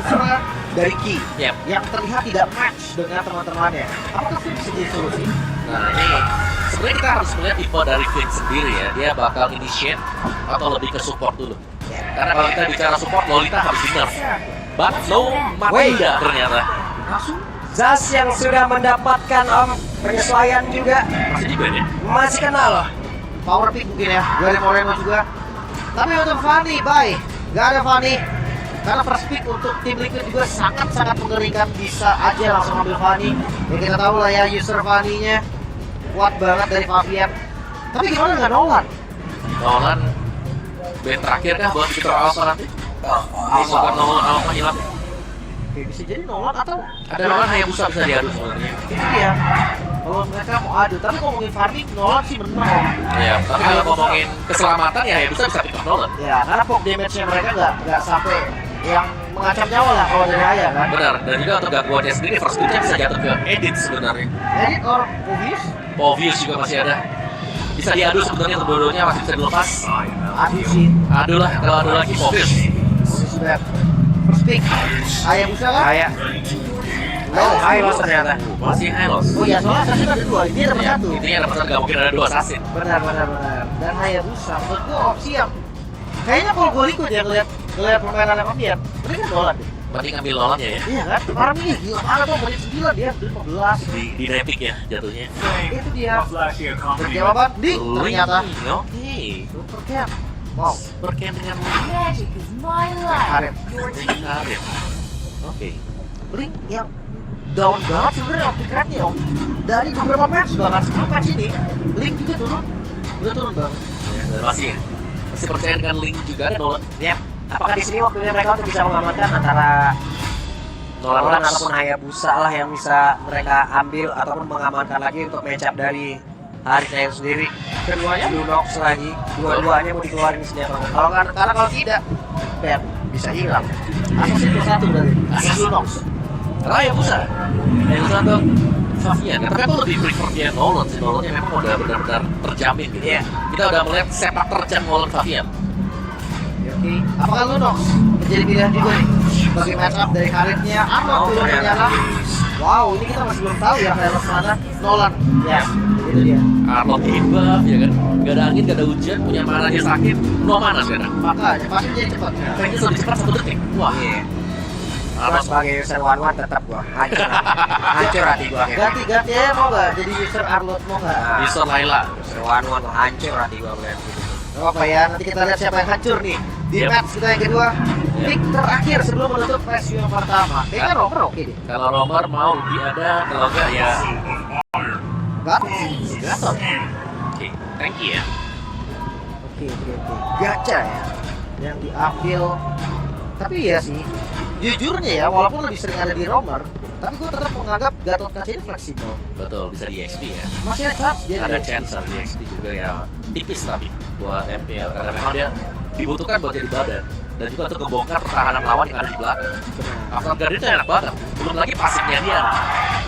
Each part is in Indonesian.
serang dari Ki Yep. yang terlihat tidak match dengan teman-temannya. Apakah itu bisa jadi solusi? Nah ini sebenarnya kita harus melihat tipe dari Finn sendiri ya. Dia bakal initiate atau lebih ke support dulu. Karena kalau kita bicara support, Lolita harus di nerf. But no Matilda ternyata. Langsung Zas yang sudah mendapatkan penyesuaian juga Masih di band ya? masih kena loh. power pick mungkin ya, dari Moreno juga. Tapi untuk Fanny, bye. Gak ada Fanny. Karena first pick untuk tim Liquid juga sangat-sangat mengerikan. Bisa aja langsung ambil Fanny. Ya kita tahu lah ya, user Fanny-nya kuat banget dari Fabian. Tapi gimana dengan Nolan? Nolan band terakhir kah buat Victor Alpha nanti? Bukan Nolan Alpha hilang. Oke, bisa jadi Nolan atau Ada Nolan Hayabusa bisa diadu sebenarnya. ini dia. Kalau mereka mau adu, tapi ngomongin Fanny, Nolan sih menang. Iya, tapi kalau ngomongin keselamatan ya Hayabusa bisa pick up Nolan. Ya, karena pop damage-nya mereka nggak sampai yang mengancam nyawa lah kalau dari Aya kan. Benar, dan juga untuk gangguannya sendiri first pick-nya bisa jatuh ke Edit sebenarnya. Edit or Movies? Povius juga masih ada. Bisa diadu sebenarnya kedua-duanya masih bisa dilepas. Adu sih. Adu lah, kalau adu lagi Povius. Sudah first pick. Aya bisa kan? Kayak Hylos ternyata. Masih Hylos. Oh ya, soalnya assassin ada dua, ini dapat Ya, satu. intinya dapat satu, nggak mungkin ada dua assassin. Benar. Dan Hayabusa, menurut gua opsi yang kayaknya kalau gue Liquid ya ngeliat permainan Fabian, mereka Nolan deh. Mending ambil Nolan ya, Iya kan? Kemarin ini gila banget tuh, menit 9 dia 15. di Epic ya jatuhnya. Itu dia. Jawaban di ternyata Oke. Super Cat. Wow, Berken dengan Magic is my life. Karet. Your team. Karir. Oke. Link yang down banget sebenarnya optik rate-nya Om. Dari beberapa match bahkan sebelum match ini, Link juga turun. Udah turun banget. Dan masih percaya dengan Link juga ada Nolan. Yap. Apakah di sini waktunya mereka untuk bisa mengamankan antara Nolan Nolan ataupun Hayabusa lah yang bisa mereka ambil ataupun mengamankan lagi untuk match up dari Harisnya itu sendiri. Keduanya Lunox lagi, dua-duanya mau dikeluarin senjata. Kalau karena kalau tidak, Ben bisa hilang. Assassin plus 1 berarti. Assassin. Lunox. Hayabusa. Hayabusa tuh Fabian. Tapi aku lebih prefer dia Nolan sih. Nolannya memang udah benar-benar terjamin gitu. Iya. Kita udah melihat sepak terjang Nolan Fabian. Oke. Apakah Lunox menjadi pilihan juga nih sebagai match up dari karirnya atau turun menyala? Wow, ini kita masih belum tahu ya Hylos mana. Nolan. Ya, itu dia. Arnold buff ya kan. Gak ada angin, gak ada hujan, punya mana dia sakit, no mana sekarang. Makanya pasti jadi cepat. Kayaknya lebih cepat 1 detik. Wah. Iya. Gua Arnold sebagai user one tetap gua hancur hati gua. Ganti aja mau nggak? Jadi user Arlot mau nggak? Bison Laila. User one hancur hati gua melihat gitu. Gak apa ya, nanti kita lihat siapa yang hancur nih di Yep. match kita yang kedua. Pick terakhir sebelum menutup preview yang pertama. Kayaknya Romer oke deh. Kalau Romer mau lebih ada, kalau enggak ya Gatot. oke, thank you ya. Oke. Gacha ya yang diambil. Tapi ya sih, jujurnya ya walaupun lebih sering ada di Romer, tapi gue tetap menganggap Gatot Kaca ini fleksibel. Betul, bisa di XP ya. Masih ada chance dia Ada di chance di XP juga ya. Tipis tapi buat MPL karena memang dia dibutuhkan buat jadi badan dan juga untuk membongkar pertahanan lawan yang ada di belakang. After Guard itu enak banget. Belum lagi pasifnya dia.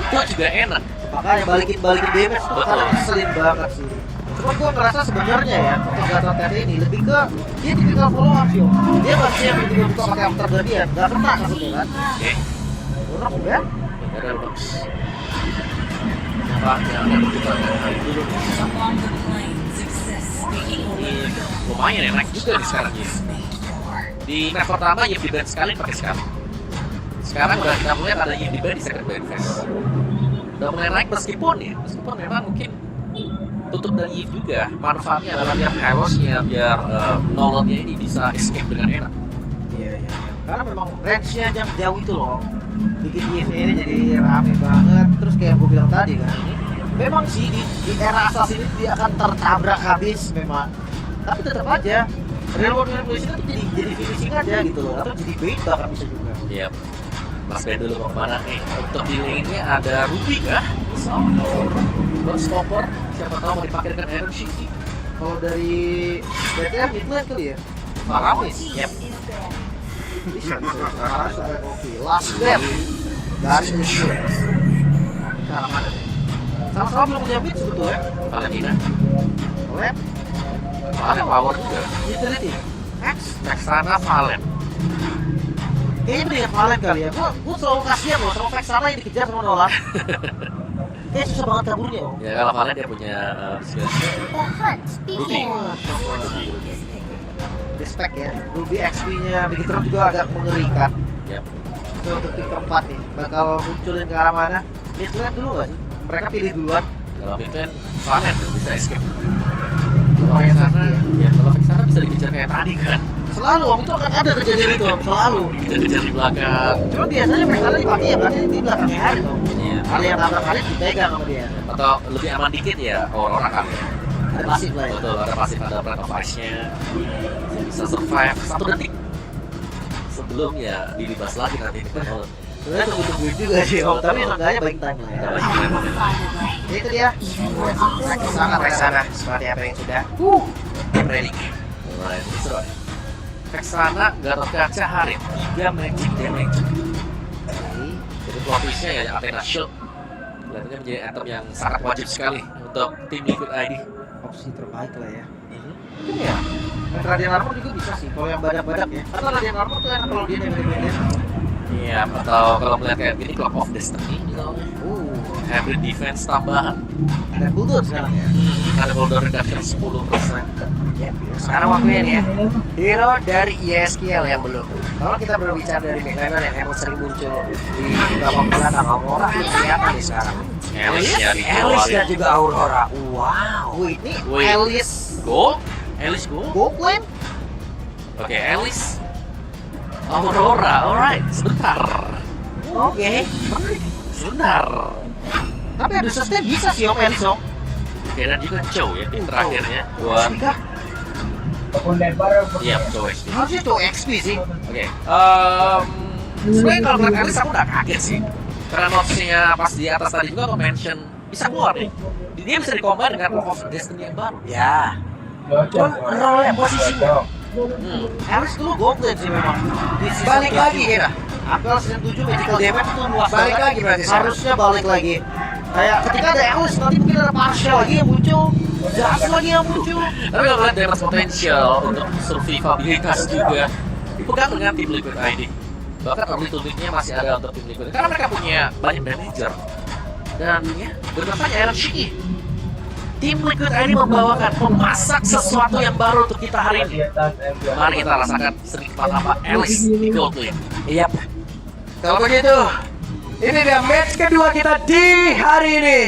Itu juga enak. Makanya balikin damage tuh Betul. karena ngeselin banget sih. Cuma gue ngerasa sebenarnya ya untuk Gatot Kaca ini lebih ke dia tipikal follow up sih. Dia nggak siap tiba-tiba buka pakai After Guardian, nggak kena maksudnya kan. Oke. Udah ya. Ada Lux. Siapa yang ada kita dulu. Along the plane, success speaking Ini lumayan ya, naik juga nih sekarang ya. Di match pertama Yves di band sekali pakai sekali. Sekarang udah kita melihat ada Yves di band di second band phase. Udah mulai naik meskipun memang mungkin tutup dari Yves juga. Manfaatnya adalah biar Hylos-nya, biar Nolan-nya ini bisa escape dengan enak. Iya. Karena memang range-nya yang jauh itu loh. Bikin GF ini jadi rame banget. Terus kayak gue bilang tadi kan, memang sih di era Assassin ini dia akan tertabrak habis memang. Tapi tetap aja Real World Revolution itu jadi finishing aja gitu loh. Atau jadi bait bahkan bisa juga. Iya. Mas Ben dulu mau kemana nih? Untuk di lane-nya ada Ruby kah? Buat stopper, siapa tahu mau dipakai dengan Iron Shiki. Kalau dari BTR midlane kali ya. Farawis. Yep. Bisa. Harus ada oke. Last bet dari itu. Cara mana? Sama-sama belum punya mid sebetulnya. Valentina. Lab, Valen power juga. utility, X. Max sana Valen. Kayaknya mendingan Valen kali ya. Gua selalu kasihan loh sama Vexana yang dikejar sama Nolan. Kayaknya susah banget kaburnya om. Ya kalau Valen dia punya disguise. The hunt Ruby. begins. Respect ya. Ruby XP-nya begitu juga agak mengerikan. Yap. Itu untuk tim keempat nih. Bakal munculin ke arah mana? Midland dulu nggak sih? Mereka pilih duluan. Kalau Midland, Valen bisa escape. Kalau Kalau yang sana, sana, ya kalau Vexana bisa dikejar kayak tadi kan. selalu om itu akan ada kejadian itu om. Selalu. Dikejar di belakang. Cuma biasanya Vexana dipakai ya berarti di belakangnya hari om. Iya. Ada yang nabrak hari dipegang sama dia. Atau lebih aman dikit ya Aurora kan. Ada pasif lah ya. Betul, ada pasif, ada Breath of Ice-nya. Bisa survive 1 detik. Sebelum ya dilibas lagi nanti di Battle. Sebenarnya tunggu-tungguin juga sih om. Tapi seenggaknya baik time Ada ya. lagi kan. Ya, itu dia. Sangat Vexana seperti apa yang sudah dipredik. Alright, so Vexana, Gatot Kaca, Harit 3 magic damage. Jadi plot twist-nya ya Athena Shield. Kelihatannya menjadi item yang sangat wajib sekali untuk tim Liquid ID. Opsi terbaik lah ya. Mungkin ya. Radiant Armor juga bisa sih. Kalau yang badak-badak ya. Karena Radiant Armor tuh enak kalau dia nebel-nebel. Iya, atau kalau melihat kayak gini Clock of Destiny misalnya. Hybrid defense tambahan. Ada Bulldog sekarang ya. Ada cooldown reduction 10%. Ya, sekarang waktunya nih ya. Hero dari ESKL yang belum. Kalau kita berbicara dari Meganon yang emang sering muncul di beberapa belakang Aurora, ini kelihatan nih sekarang. Alice-nya Alice dikeluarin. dan juga Aurora. Wow. Wih, ini Wait. Alice Go? Alice go? Goblin. Oke, Alice. Aurora, alright. Sebentar. Oke. Sebentar. Tapi ada sustain bisa sih om Alice om. Oke, dan juga Chow ya, tim terakhirnya. Buat, Jika iya, Chow XP. harusnya tuh XP sih. Oke, sebenarnya kalau ngeliat Alice aku udah kaget sih. Karena notes-nya pas di atas tadi juga aku mention bisa keluar nih. Dia bisa dikombin dengan Clock of Destiny yang baru. Ya. Role posisinya. Alice dulu Goblin sih memang. Di season Balik 7. lagi kira. Apel season 7 magical damage tuh luas Balik banget. lagi berarti sekarang. Harusnya balik lagi. Kayak ketika ada Alice nanti mungkin ada partial lagi yang muncul. Jas lagi yang muncul. Tapi kalau lihat damage potential untuk survivabilitas juga dipegang dengan tim Liquid ID. Bahkan early to mid-nya masih ada untuk tim Liquid karena mereka punya banyak damager. Dan ya, berkatanya Iron Shiki. Tim Liquid ID memasak sesuatu yang baru untuk kita hari ini. Mari kita rasakan sedikit apa Alice di Gold Lane. Iya. Kalau begitu, ini dia match kedua kita di hari ini.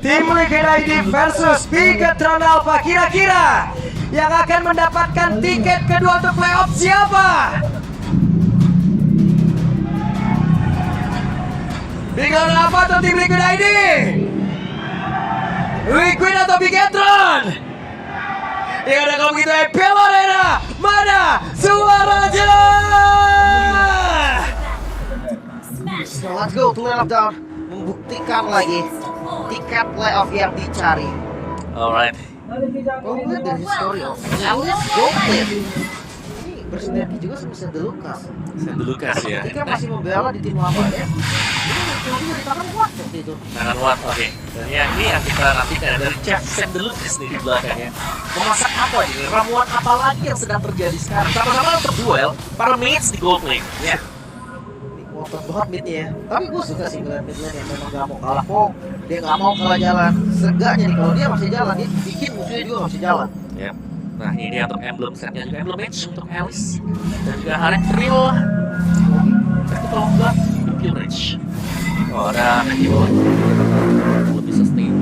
Tim Liquid ID versus Bigetron Alpha. Kira-kira yang akan mendapatkan tiket kedua untuk playoff siapa? Bigetron Alpha atau tim Liquid ID? Liquid atau Bigetron? Ya udah kalau begitu EPL Arena, mana suaranya? Smash. So let's go to Lane of Down. Membuktikan lagi tiket playoff yang dicari. Alright. Kalau lihat dari history of Alice Goblin. Ini bersinergi juga sama Send the Lucas. Saya dulu kasih ya. Ketika masih membela di tim lama ya. Ini muncul juga di tangan kuat waktu itu. Tangan Watt, oke. Dan yang ini yang kita nantikan dari Chef Sam Deluxe nih di belakangnya. Memasak apa ini? Ramuan apa lagi yang sedang terjadi sekarang? Sama-sama untuk duel para mates di Gold Lane. Ya. Ini ngotot banget midnya ya. Tapi gue suka sih ngeliat midnya yang memang gak mau kalah kok. Dia gak mau kalah jalan. Seenggaknya nih kalau dia masih jalan, dia bikin musuhnya juga masih jalan. Ya. Nah ini dia untuk emblem setnya juga emblem match untuk Alice dan juga Harit Thrill. Festival of Blood, Impure Rich. Oh ada di bawah. Lebih sustain.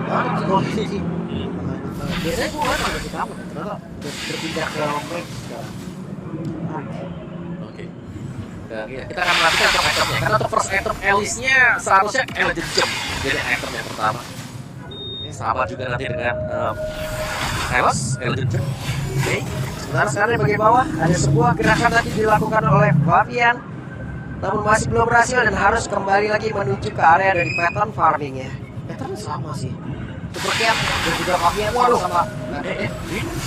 Banget sih kalau di sini sih. Biasanya gue kan ada di kamu, ternyata berpindah ke main sekarang. Oke. Dan ya, kita akan melakukan untuk itemnya. Karena untuk first item Alice-nya seharusnya Elegant Gem jadi item yang pertama. Ini sama juga nanti dengan Hylos, Elegant Gem. Oke. Sebentar sekarang di bagian bawah ada sebuah gerakan tadi dilakukan oleh Fabian, namun masih belum berhasil dan harus kembali lagi menuju ke area dari pattern farming ya. Pattern sama sih. Super Cat dan juga Fabian sama.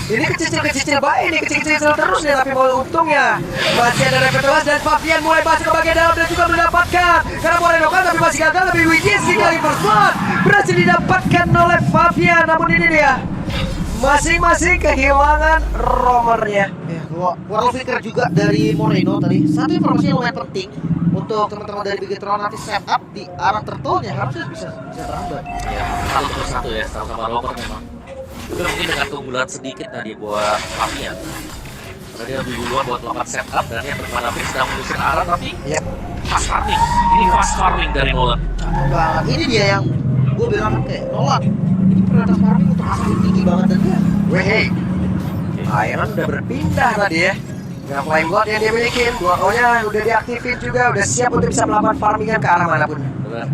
Ini kecil-kecil baik, ini kecil-kecil terus nih, tapi mau untungnya masih ada Repetulas dan Fabian mulai masuk ke bagian dalam dan juga mendapatkan karena mau renokan tapi masih gagal, lebih Wigis kali first blood berhasil didapatkan oleh Fabian, namun ini dia masing-masing kehilangan roamernya. Ya, World Flicker juga dari Moreno tadi. Satu informasi yang lumayan penting untuk teman-teman dari Bigetron, nanti setup di arah turtle-nya harusnya bisa terhambat. Ya, 1-1 ya, sama-sama rover memang. Juga mungkin dengan keunggulan sedikit tadi buat Fabian. Karena dia lebih duluan buat melakukan setup dan yang bermana pun sedang mengusir arah, tapi Yap. fast farming. Ini fast farming dari Nolan. Cakep banget. Ini dia yang gue bilang kayak Nolan. Ini prioritas farming untuk asal tinggi banget dan dia. Weh, Iron udah berpindah tadi ya. Dengan flame god yang dia milikin, dua konya udah diaktifin juga, udah siap untuk bisa melakukan farmingan ke arah manapun. Benar.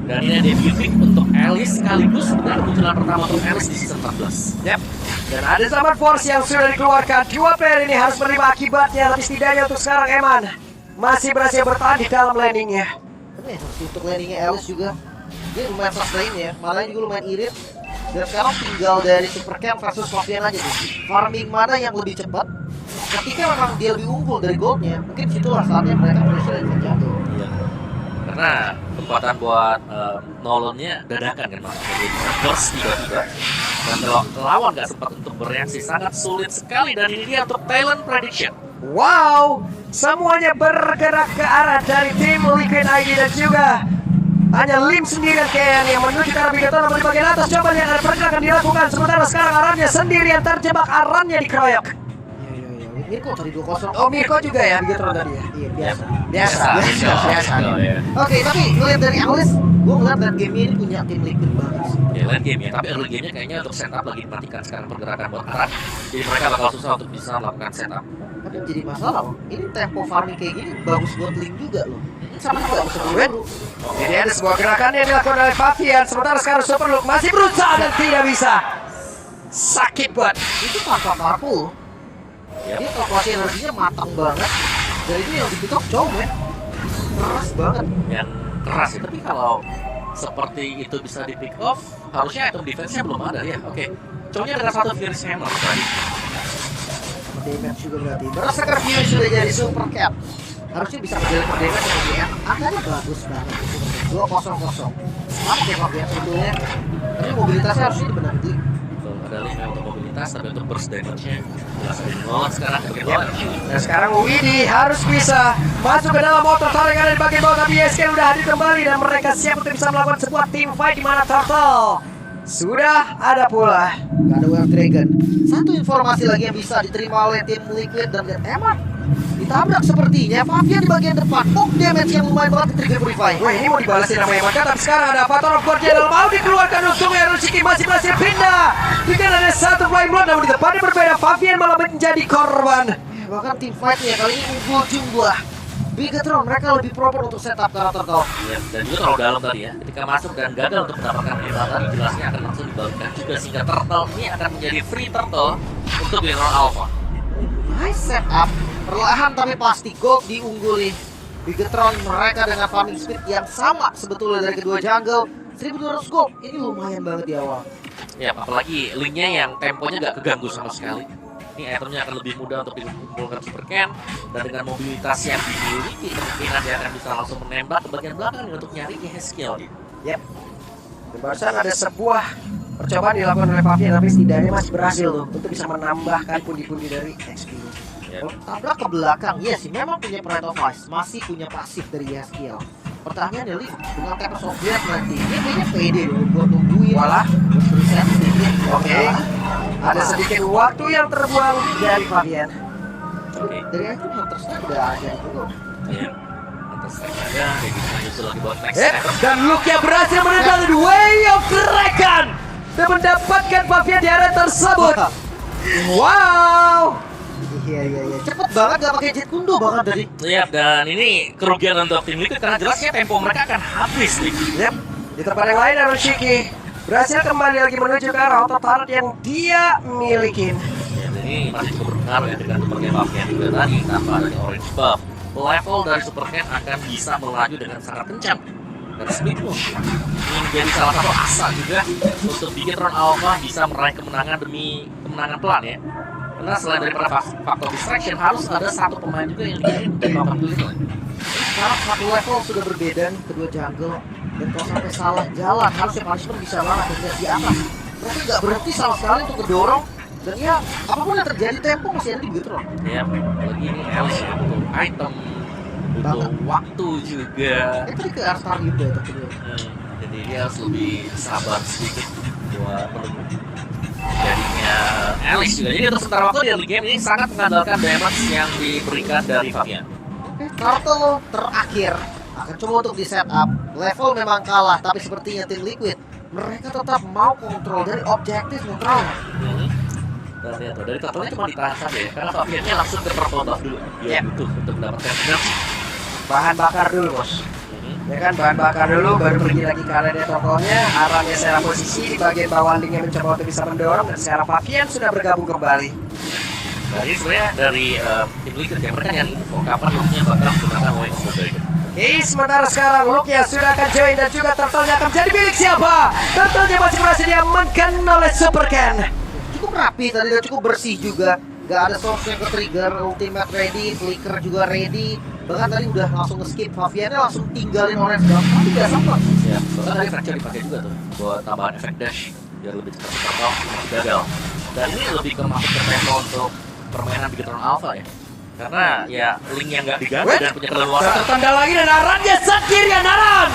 Dan ini debut pick untuk Alice sekaligus dan munculan pertama untuk Alice di season 14. Yap. Dan ada Zaman Force yang sudah dikeluarkan. Dua player ini harus menerima akibatnya, tapi setidaknya untuk sekarang Eman masih berhasil bertahan di dalam landingnya. Tapi untuk landingnya Alice juga dia lumayan sustain ya. Malah juga lumayan irit. Dan sekarang tinggal dari Super Camp versus Fabian aja tuh. Farming mana yang lebih cepat? Ketika memang dia lebih unggul dari goldnya, mungkin situlah saatnya mereka pressure dan jatuh. Iya. Karena kekuatan buat Nolan-nya dadakan kan maksudnya dia bisa burst tiba-tiba. Dan kalau lawan nggak sempat untuk bereaksi sangat sulit sekali dan ini dia untuk talent prediction. Wow, semuanya bergerak ke arah dari tim Liquid ID dan juga hanya Lim sendirian yang menuju ke arah Bigetron namun di bagian atas coba lihat ada pergerakan dilakukan sementara sekarang Arannya sendirian terjebak, Arannya dikeroyok. Mirko tadi 2-0. Oh, Mirko juga ya Bigetron tadi ya? Iya, biasa. Biasa. Ya. Oke, tapi ngeliat dari Alice, gue ngeliat dan game ini punya tim Liquid banget sih. Ya, late game ya, tapi early game-nya kayaknya untuk setup lagi dimatikan sekarang pergerakan buat Aran. Jadi mereka bakal susah untuk bisa melakukan setup. Tapi jadi masalah loh. Ini tempo farming kayak gini bagus buat Link juga loh. Sama juga bisa Wait. Jadi ada sebuah gerakan yang dilakukan oleh Fabian sementara sekarang Super Luke masih berusaha dan tidak bisa. Sakit buat. itu tanpa karpu. Ya. Dia kalkulasi energinya matang banget. Dan itu yang dipitok jauh men. Keras banget. Yang keras ya, tapi kalau seperti itu bisa di pick off, harusnya item defense-nya belum ada ya. Oke. Cownya dengan satu Fierce Hammer tadi. Damage juga berarti. Berserker Fury sudah jadi Super Cap. Harusnya bisa menjalin damage yang lebih enak. Angkanya bagus banget. 2-0-0. Sama kayak Fabian sebetulnya. Tapi mobilitasnya harusnya dibenahi dulu. Betul, ada link untuk mobilitas, tapi untuk burst damage-nya jelas ada di Nolan sekarang sebagai Nolan. Dan sekarang Widi harus bisa masuk ke dalam motor tarik yang ada di bagian bawah tapi SK udah hadir kembali dan mereka siap untuk bisa melakukan sebuah team fight di mana Turtle sudah ada pula. Gak ada Wild Dragon. Satu informasi lagi yang bisa diterima oleh tim Liquid dan Eman. Ditabrak sepertinya Fabian di bagian depan. Damage yang lumayan banget ke trigger Purify. Wah, ini mau dibalasin sama Eman tapi sekarang ada Avatar of God General mau dikeluarkan untungnya Rushiki masih berhasil pindah. Dengan ada satu Flame Blood namun di depannya berbeda Fabian malah menjadi korban. Bahkan tim fightnya kali ini unggul jumlah. Bigetron mereka lebih proper untuk setup karakter kau. Ya, dan juga terlalu dalam tadi ya. Ketika masuk dan gagal untuk mendapatkan tembakan, jelasnya akan langsung dibalikkan juga sehingga Turtle ini akan menjadi free Turtle untuk General Alpha. Nice setup. Perlahan tapi pasti gold diungguli. Bigetron mereka dengan farming speed yang sama sebetulnya dari kedua jungle. 1200 gold. Ini lumayan banget di awal. Ya, apalagi linknya yang temponya nggak keganggu sama sekali. Ini itemnya akan lebih mudah untuk dikumpulkan Super Camp dan dengan mobilitas yang dimiliki kemungkinan dia akan bisa langsung menembak ke bagian belakang untuk nyari skill. Yep. Dan barusan ada sebuah percobaan dilakukan oleh Fabian tapi setidaknya masih berhasil loh untuk bisa menambahkan pundi-pundi dari XP. Ya. Tabrak ke belakang, iya sih memang punya Pride of Ice, masih punya pasif dari Yaskiel. Pertanyaannya Lee, dengan Tempest of Death nanti, ini kayaknya pede dulu buat nungguin. Walah. Buat reset sedikit. Oke. Ada sedikit waktu yang terbuang dari Fabian. Oke. Dari itu Hunter Strike udah ada itu. Ya. Atas stack ada, dia bisa nyusul lagi buat next Eh, step. dan Luke yang berhasil menendang The Way of Dragon dan mendapatkan Fabian di area tersebut. Wow. Iya. Cepet banget gak pakai jet kundo bahkan dari. Lihat, dan ini kerugian untuk tim Liquid karena jelasnya tempo mereka akan habis nih. Yep. Di tempat yang lain Arushiki berhasil kembali lagi menuju ke arah auto turret yang dia milikin. Ya, dan ini masih cukup berpengaruh ya dengan berbagai buff yang juga tadi tanpa adanya orange buff. Level dari Super Camp akan bisa melaju dengan sangat kencang. Dan Split Moon ini menjadi salah satu asa juga untuk Bigetron Alpha bisa meraih kemenangan demi kemenangan pelan ya. Karena selain daripada faktor distraction harus ada satu pemain juga yang dikirim untuk melakukan pilihan. Sekarang satu level sudah berbeda nih kedua jungle. Dan kalau sampai salah jalan harusnya punishment bisa banget dan di atas. Mereka nggak berhenti sama sekali untuk mendorong Dan ya apapun yang terjadi tempo masih ada di Bigetron. Ya, lagi ini Alice ya, butuh item, butuh waktu juga. Tadi ke Arstar Yuda itu kedua. Jadi dia harus lebih sabar sedikit buat menunggu jadinya Alice juga. Jadi untuk sementara waktu di early game ini sangat mengandalkan damage yang diberikan dari Fabian. Oke, Turtle terakhir akan coba untuk di setup. Level memang kalah, tapi sepertinya tim Liquid mereka tetap mau kontrol dari objektif netral. Dan lihat tuh, dari totalnya cuma ditahan saja ya, karena Fabiannya langsung ke purple buff dulu. Dia butuh untuk mendapatkan energi. Bahan bakar dulu bos. Ya kan, bahan bakar dulu baru pergi lagi ke area tokohnya. Aram geser posisi di bagian bawah linknya mencoba untuk bisa mendorong, dan sekarang Fabian sudah bergabung kembali. Jadi sebenarnya dari tim Liquid ya, mereka nyari info kapan looknya bakal menggunakan Way of the Dragon. Oke, sementara sekarang Luke sudah akan join dan juga turtle-nya akan menjadi milik siapa? Turtle-nya masih berhasil diamankan oleh Super Ken. Cukup rapi tadi dan cukup bersih juga. Gak ada source yang ke trigger, ultimate ready, flicker juga ready. Bahkan tadi udah langsung nge-skip, Fabiannya langsung tinggalin orange gun, tapi gak sempet. Ya, bahkan tadi fracture dipakai juga tuh buat tambahan efek dash biar lebih cepat tertolong, masih gagal. Dan ini lebih ke masuk ke tempo untuk permainan Bigetron Alpha ya. Karena ya link yang nggak diganti dan punya keleluasan. Tertendang lagi dan Arannya sendirian. Aran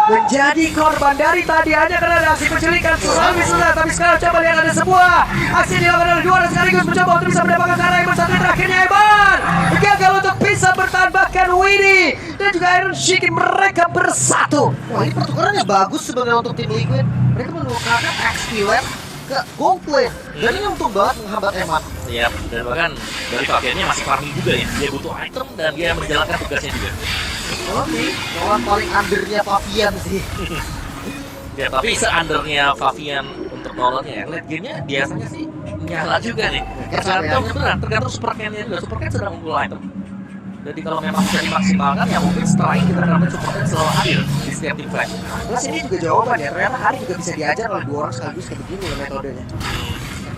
menjadi korban dari tadi hanya karena ada aksi penculikan Sulami sudah, tapi sekarang coba lihat ada sebuah aksi dilakukan oleh dua dan sekaligus mencoba untuk bisa mendapatkan cara Eban satu terakhirnya Eban gagal untuk bisa bertahan, bahkan Winnie dan juga Iron Shiki mereka bersatu. Wah, ini pertukarannya bagus sebenarnya untuk tim Liquid. Mereka menukarkan XP Lab ke Gold Lane. Dan ini untung banget menghambat Eman. Iya, dan bahkan dari Fabiannya masih farming juga ya. Dia butuh item dan dia menjalankan tugasnya juga. Oke, lawan paling undernya Fabian sih. Ya, tapi se-undernya Fabian untuk nolongnya ya, late game-nya biasanya sih nyala juga nih. Tergantung beneran, tergantung Super Ken-nya juga. Super Ken sedang unggul item. Jadi kalau memang bisa dimaksimalkan ya mungkin setelah ini kita akan Super Ken selalu hadir di setiap tim fight. Terus ini juga jawaban ya, ternyata hari juga bisa diajar oleh dua orang sekaligus kayak begini loh metodenya.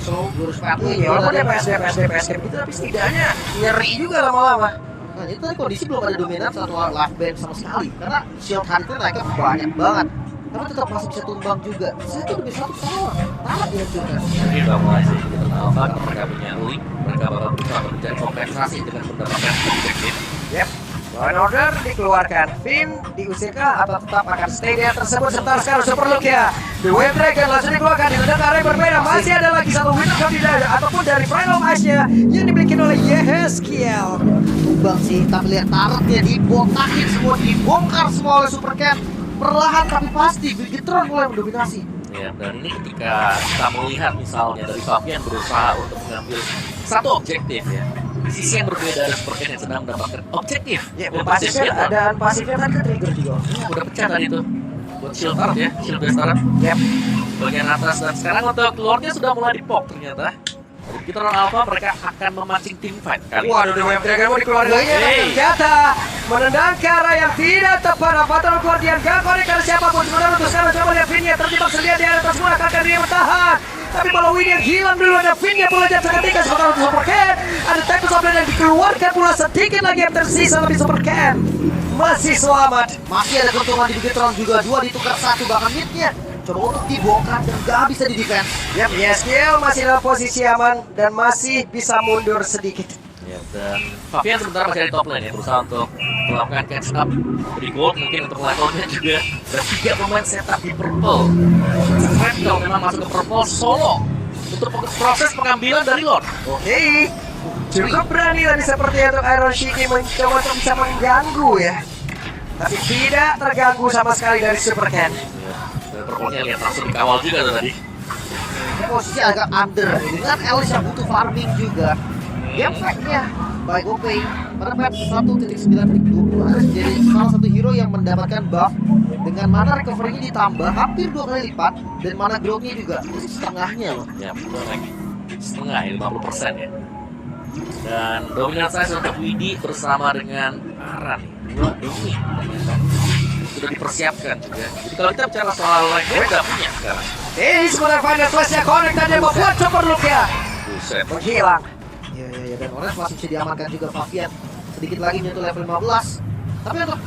So, lurus padu. Iya, walaupun dia PSD gitu, tapi setidaknya nyeri juga lama-lama. Nah, itu tadi kondisi belum ada dominan satu last band sama sekali. Karena shield hunter naiknya banyak banget. Tapi tetap masih bisa tumbang juga. Saya tuh lebih satu tower. Tamat dihancurkan. Jadi udah mulai sih kita Alpha, kalau mereka punya link, mereka bakal berusaha untuk mencari kompensasi dengan mendapatkan objektif. Yep. Law and Order dikeluarkan. Finn diusirkah atau tetap akan stay di tersebut? Sebentar sekarang Super Luke ya. The Wave Dragon langsung dikeluarkan di ledak area berbeda. Masih ada lagi satu winner kandidat ataupun dari Final Ice-nya yang dimiliki oleh Yeheskiel. Tumbang sih, tapi lihat turretnya dibotakin semua, dibongkar semua oleh Super Cat. Perlahan tapi pasti Bigetron mulai mendominasi. Ya, dan ini ketika kita melihat misalnya dari Fabian berusaha untuk mengambil satu objektif ya, di sisi yang berbeda ada Super Ken yang sedang mendapatkan objektif. Ya, Dan pasifnya Bigetron, ada pasifnya tadi ke trigger juga. udah pecah tadi tuh buat shield turret ya, shield base turret. Yep. Bagian atas dan sekarang untuk keluarnya sudah mulai dipop ternyata. Dari Bigetron Alpha mereka akan memancing team fight kali ini. Waduh, The Wave Dragon mau dikeluarkan lagi. Hey. Ternyata menendang ke arah yang tidak tepat. Avatar Guardian gak konek karena siapapun. Sementara untuk sekarang coba lihat Finn-nya terjebak sendirian di atas menggunakan dia bertahan. Tapi kalau Winnie yang hilang dulu, ada Finn-nya belajar seketika. Sementara untuk Super Ken ada Tempest of Blade yang dikeluarkan pula sedikit lagi yang tersisa. Tapi Super Ken masih selamat. Masih ada keuntungan di Bigetron juga, 2 ditukar 1 bahkan mid-nya. Coba untuk dibongkar dan gak bisa di defense. Yap, Yeskiel masih dalam posisi aman dan masih bisa mundur sedikit. Ya, dan Fabian sementara masih ada di top lane ya, berusaha untuk melakukan catch up di gold mungkin untuk levelnya juga. Dan 3 pemain setup di purple. Red kalau memang masuk ke purple solo untuk proses pengambilan dari Lord. Oke, cukup berani tadi seperti itu Iron Shiki mencoba untuk bisa mengganggu ya. Tapi tidak terganggu sama sekali dari Super Ken. Dan purple-nya lihat langsung dikawal juga tuh tadi. Ini posisi agak under dengan Alice yang butuh farming juga. Game fact-nya by GoPay pada patch 1.9.20 harus jadi salah satu hero yang mendapatkan buff dengan mana recovery-nya ditambah hampir 2 kali lipat dan mana growth-nya juga setengahnya loh. Ya, betul lagi. Setengah ya, 50% ya. Dan dominasi saya untuk Widi bersama dengan Aran. Dua domi ternyata. Sudah dipersiapkan juga. Jadi kalau kita bicara soal lag, dia udah punya sekarang. Ini sebenarnya final slash-nya connect dan dia membuat Super Luke ya Buset. menghilang. Ya, dan Orange masih bisa diamankan juga Fabian. Sedikit lagi nyentuh level 15. Tapi untuk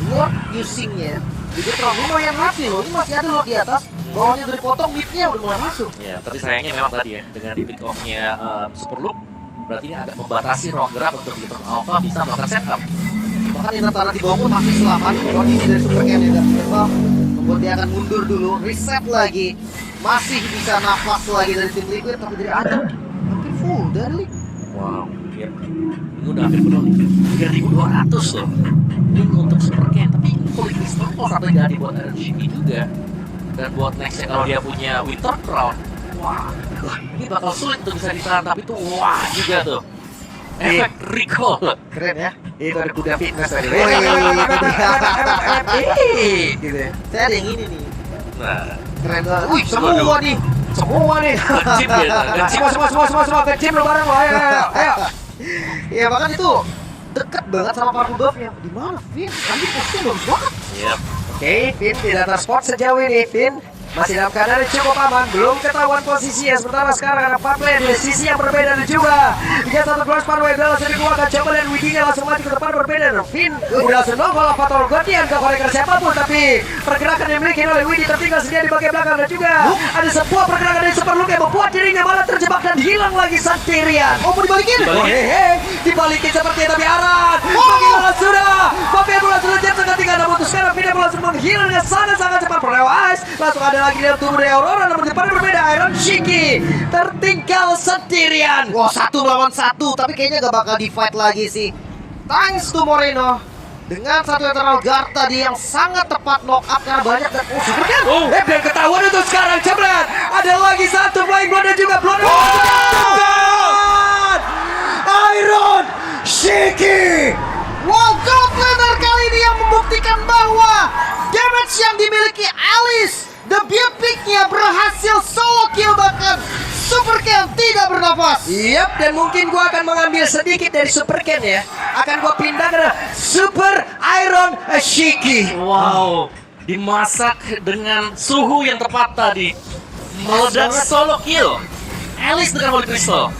Lord using-nya Bigetron lumayan rapi loh. Ini masih ada Lord di atas. bawahnya udah dipotong, midnya udah mulai masuk. Ya, tapi sayangnya memang tadi ya, dengan di pick off-nya Super Loop, berarti ini agak membatasi ruang gerak untuk Bigetron Alpha bisa melakukan setup. Bahkan Inatara di bawah pun masih selamat. Kondisi dari Super Ken yang dapat membuat dia akan mundur dulu, reset lagi. Masih bisa nafas lagi dari tim Liquid, tapi dari Adam hampir full dari Wow, ya. Ini udah hampir penuh nih. 3.200 loh. Ini untuk Super Ken, tapi Holy Crystal kalau sampai jadi buat RGB juga. Dan buat nextnya kalau dia punya Winter Crown, wah, ini bakal sulit untuk bisa ditahan, tapi itu wah juga tuh. Efek recall. keren ya. Itu ada kuda fitness tadi. Gitu ya. Saya ada yang ini nih, Nah, keren banget. Wih, semua nih. Semua nih. kecip ya, kecip. Semua ke gym lo bareng lo. Ayo. Ya bahkan itu dekat banget sama Purple Buff-nya. Di mana, Vin? Tadi posnya bagus banget. Yep. Oke, Vin di data spot sejauh ini, Vin masih dalam keadaan yang cukup aman, belum ketahuan posisinya. Sementara sekarang ada 4 player di sisi yang berbeda dan juga 3-1 cross Parway Bell langsung dikeluarkan. Coba lihat Widinya langsung maju ke depan berbeda. Dan Vin udah langsung nongol Fatal Guardian ke koreker siapapun, tapi pergerakan yang dimiliki oleh Widi tertinggal sedia di bagian belakang. Dan juga ada sebuah pergerakan dari Super Luke yang membuat dirinya malah terjebak dan hilang lagi sendirian. Oh, mau dibalikin? Dibalikin seperti tapi Aran bagaimana sudah Fabian bola sudah jam seketika, namun untuk sekarang Vina langsung menghilang dengan sangat-sangat cepat. Perlewais langsung ada lagi dalam tubuh dari Aurora, namun di depan berbeda. Iron Shiki tertinggal sendirian. Wah, 1 melawan 1, tapi kayaknya gak bakal di fight lagi sih. Thanks to Moreno dengan satu Eternal Guard tadi yang sangat tepat knock up karena banyak dan Super Ken. Dan ketahuan untuk sekarang Jebret. Ada lagi satu Flying Blood dan juga Blood. Iron Shiki. Wow, Gold Laner kali ini yang membuktikan bahwa damage yang dimiliki Alice, debut pick-nya berhasil solo kill, bahkan Super Ken tidak bernafas. Yap, dan mungkin gua akan mengambil sedikit dari Super Ken ya. Akan gua pindah ke Super Iron Shiki. Wow, dimasak dengan suhu yang tepat tadi. Meledak solo kill. Alice dengan Holy Crystal.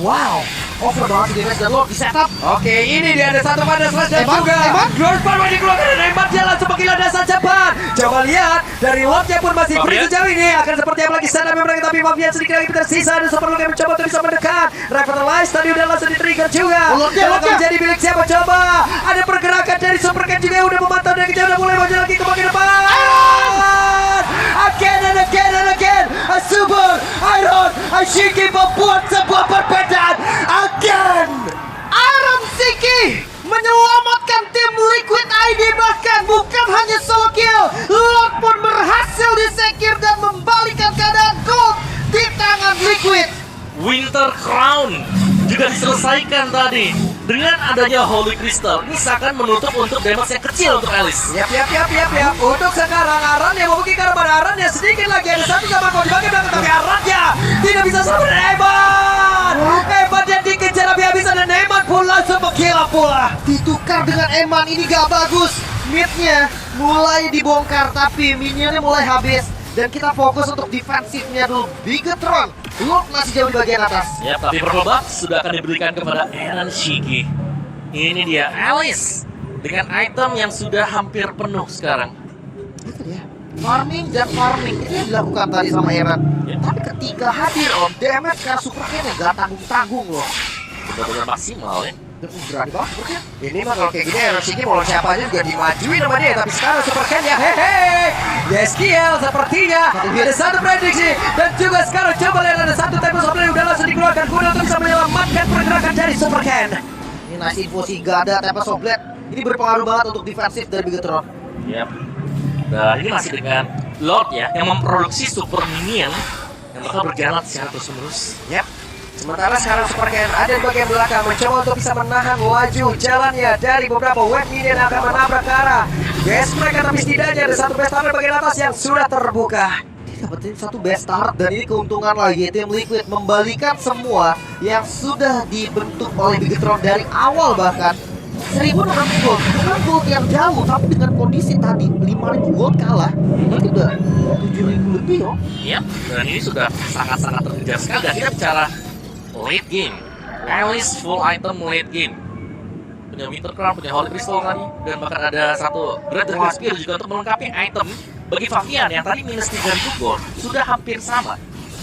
Wow, over banget di damage dan lo di setup. Oke, ini dia ada satu pada slash dan Emang? juga Emang? Glorious Power dikeluarkan dan hebat dia langsung menggila dasar cepat. Coba lihat dari Lordnya pun masih free Fabian? sejauh ini. Akan seperti apa lagi setup mereka, tapi Fabian sedikit lagi tersisa dan Super Luke yang mencoba untuk bisa mendekat. Revitalize tadi udah langsung di-trigger juga. Lordnya, Dan Lordnya. menjadi milik siapa coba? Ada pergerakan dari Super Ken juga yang udah memantau dan kejauhan udah mulai maju lagi ke bagian depan. Again and again and again, a Super Iron Shiki membuat sebuah perbedaan again. Iron Shiki menyelamatkan tim Liquid ID, bahkan bukan hanya solo kill, Lord pun berhasil disekir dan membalikan keadaan Gold di tangan Liquid. Winter Crown juga diselesaikan tadi dengan adanya Holy Crystal. Ini seakan menutup untuk damage yang kecil untuk Alice. Yap. Untuk sekarang Aran yang membuktikan pada Aran yang sedikit lagi ada satu sama kau di bagian belakang, tapi Arannya tidak bisa sampai hebat yang dikejar habis-habisan dan hebat pun langsung menggila pula. Ditukar dengan Eman, ini gak bagus. Midnya mulai dibongkar, tapi minionnya mulai habis. Dan kita fokus untuk defensifnya dulu. Bigetron, Lord masih jauh di bagian atas. Ya, tapi Purple Buff sudah akan diberikan kepada Aaron Shiki. Ini dia Alice dengan item yang sudah hampir penuh sekarang. Itu dia. Farming dan farming itu yang dilakukan tadi sama Aaron. Ya. Tapi ketika hadir on damage karena Super Ken gak tanggung-tanggung loh. Benar-benar maksimal ya. Dan berani banget Super Ken. Ini mah kalau kayak gini Iron Shiki mau siapa aja juga dimajuin sama dia. Tapi sekarang Super Ken ya Yeskiel sepertinya ada satu prediksi. Dan juga sekarang coba lihat ada satu Tempest of Flame udah langsung dikeluarkan guna untuk bisa menyelamatkan pergerakan dari Super Ken. Ini nice info sih, gak ada Tempest of Blade. Ini berpengaruh banget untuk defensif dari Bigetron. Yap. Dan ini masih dengan Lord ya yang memproduksi super minion yang bakal berjalan secara terus-menerus. Yap. Sementara sekarang Super Ken ada di bagian belakang mencoba untuk bisa menahan laju jalannya dari beberapa web minion yang akan menabrak ke arah base mereka, tapi setidaknya ada satu base turret bagian atas yang sudah terbuka. Dia dapetin satu best start dan ini keuntungan lagi tim Liquid membalikan semua yang sudah dibentuk oleh Bigetron dari awal. Bahkan 1.600 gold, bukan gold yang jauh, tapi dengan kondisi tadi 5.000 gold kalah, berarti udah 7.000 lebih loh. Yap. Dan ini sudah sangat-sangat terkejar sekali. Dan kita bicara late game. Alice full item late game. Punya Winter Crown, punya Holy Crystal tadi, dan bahkan ada satu Great Dark Spear juga untuk melengkapi item Bagi Favian yang tadi minus 3.000 gold sudah hampir sama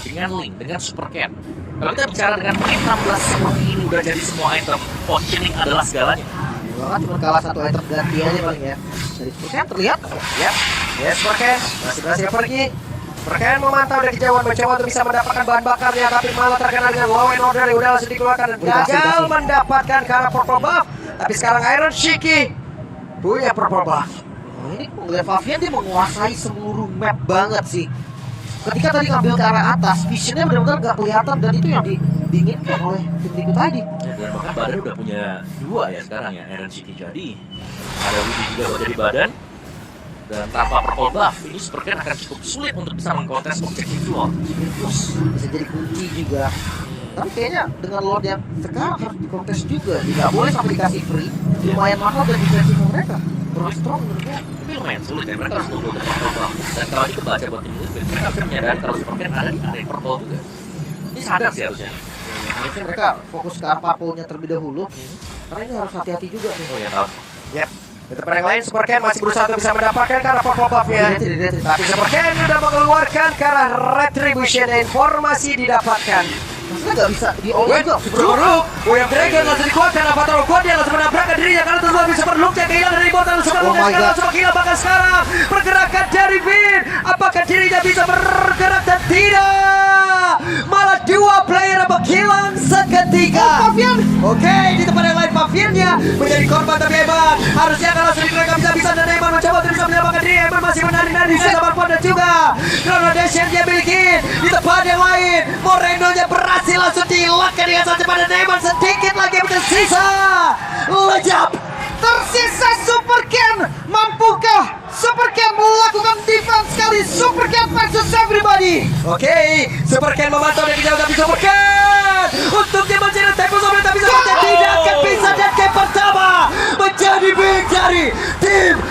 dengan Link, dengan Super Cat. Kalau kita bicara dengan menit 16 seperti ini udah jadi semua item positioning adalah segalanya. Bahkan cuma kalah satu item ganti aja paling ya. Dari Spurken terlihat Ya, yes, Spurken masih berhasil pergi. Spurken memantau dari kejauhan mencoba untuk bisa mendapatkan bahan bakarnya, tapi malah terkena dengan law and order yang udah langsung dikeluarkan dan gagal mendapatkan karena purple buff. Tapi sekarang Iron Shiki punya purple buff. Nah, ini melihat Favian dia menguasai seluruh map banget sih. Ketika tadi ngambil ke arah atas, visionnya benar-benar nggak kelihatan dan itu yang diinginkan oleh tim Liquid tadi. Ya, dan bahkan badan udah punya 2 ya sekarang ya, Aaron Shiki jadi. Ada Widi juga buat jadi badan. Dan tanpa purple buff, ini Super Cat akan cukup sulit untuk bisa mengkontes objektif Lord. Terus bisa jadi kunci juga. Tapi kayaknya dengan Lord yang sekarang harus dikontes juga. Tidak boleh sampai dikasih free. Lumayan mahal dan defensif mereka. Kurang strong menurut gue. Tapi lumayan sulit ya, mereka harus tunggu dengan purple buff. Dan kalau itu baca buat tim Liquid, mereka bisa menyadari kalau Super Cat ada di area purple juga. Ini sadar sih harusnya. Harusnya mereka fokus ke purple-nya terlebih dahulu. Karena ini harus hati-hati juga nih. Oh ya tahu. Yep. Di tempat yang lain, Spurken masih berusaha untuk bisa mendapatkan karena purple buff-nya. Tapi Spurken sudah mengeluarkan karena retribution dan informasi didapatkan. Maksudnya nggak bisa di-all Wait, juga. Superlook, William Dragon langsung dikeluarkan apa terlalu kuat, dia langsung menabrakkan dirinya karena terus lebih Superlook yang kehilangan dari botol Superlook Oh dan my sekarang God. langsung hilang bahkan sekarang pergerakan dari Vin, apakah dirinya bisa bergerak dan tidak, malah dua player yang menghilang seketika. Favian. Oke, di tempat yang lain Faviannya menjadi korban tapi Eman harusnya kalau sering mereka bisa dan Eman mencoba untuk bisa menyelamatkan diri. Eman masih menari-nari di sana Barpon dan juga Granadation dia miliki di tempat yang lain. Moreno-nya berhasil langsung dihilangkan dengan sangat cepat dan Eman sedikit lagi tersisa. Lejap. Tersisa Superken. Mampukah Superken melakukan defense kali Superken versus everybody? Oke, Superken memantau dari jauh tapi Superken untuk dia mencari tempo sampai tapi Superken tidak akan bisa dan game pertama menjadi victory